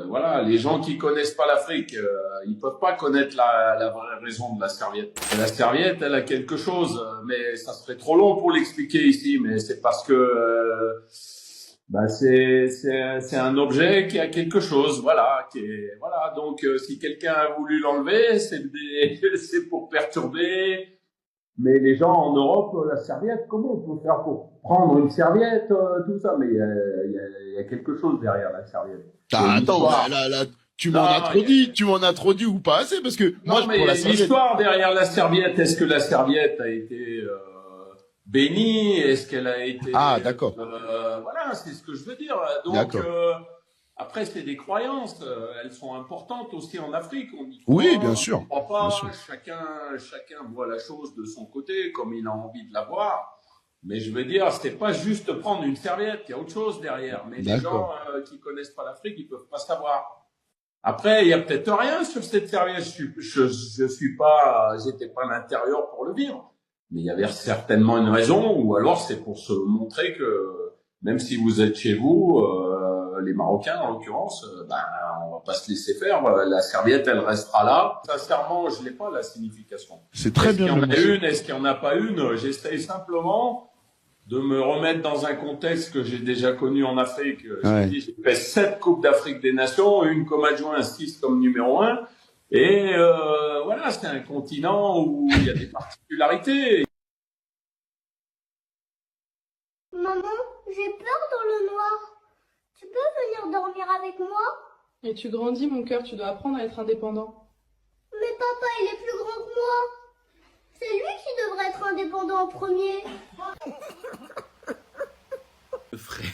Voilà, les gens qui connaissent pas l'Afrique, ils peuvent pas connaître la vraie raison de la serviette. Et la serviette, elle a quelque chose, mais ça serait trop long pour l'expliquer ici. Mais c'est parce que c'est un objet qui a quelque chose, voilà, qui est voilà. Donc si quelqu'un a voulu l'enlever, c'est pour perturber. Mais les gens en Europe, la serviette, comment on peut faire pour prendre une serviette, tout ça? Mais il y a quelque chose derrière la serviette. Il y a Ah, une attends, histoire. là, tu m'en as Non, trop dit, tu m'en as trop dit ou pas assez, parce que moi, non, mais il pour y la a une serviette. histoire derrière la serviette. Est-ce que la serviette a été bénie? Est-ce qu'elle a Ah, été d'accord, voilà, c'est ce que je veux dire. Donc d'accord. après, c'est des croyances. Elles sont importantes aussi en Afrique. Oui, bien On sûr, y croit bien pas. sûr. Chacun voit la chose de son côté, comme il a envie de la voir. Mais je veux dire, c'est pas juste prendre une serviette. Il y a autre chose derrière. Mais les gens D'accord. qui connaissent pas l'Afrique, ils peuvent pas savoir. Après, il y a peut-être rien sur cette serviette. Je suis pas, j'étais pas à l'intérieur pour le vivre. Mais il y avait certainement une raison, ou alors c'est pour se montrer que même si vous êtes chez vous, les Marocains en l'occurrence, on va pas se laisser faire. La serviette, elle restera là. Sincèrement, je n'ai pas la signification. C'est très Est-ce bien qu'il y en a mentionné. une? Est-ce qu'il y en a pas une? J'essaye simplement de me remettre dans un contexte que j'ai déjà connu en Afrique. J'ai Ouais. dit, j'ai fait 7 Coupes d'Afrique des Nations, une comme adjoint, 6 comme numéro un. Et voilà, c'est un continent où il y a des particularités. Maman, j'ai peur dans le noir. Tu peux venir dormir avec moi? Et tu grandis, mon cœur, tu dois apprendre à être indépendant. Mais papa, il est plus grand que moi. C'est lui qui devrait être indépendant en premier. Le frère,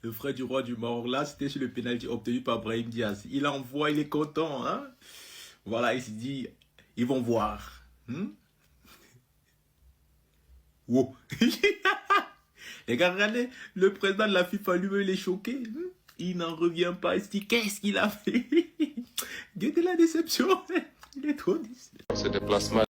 le frère du roi du Maroc, là, c'était sur le pénalty obtenu par Brahim Diaz. Il envoie, il est content, hein. Voilà, il se dit, ils vont voir. Wow. Les gars, regardez, le président de la FIFA, lui, il est choqué. Il n'en revient pas. Il se dit, qu'est-ce qu'il a fait? Guettez la déception. Il est trop déçu. Ce déplacement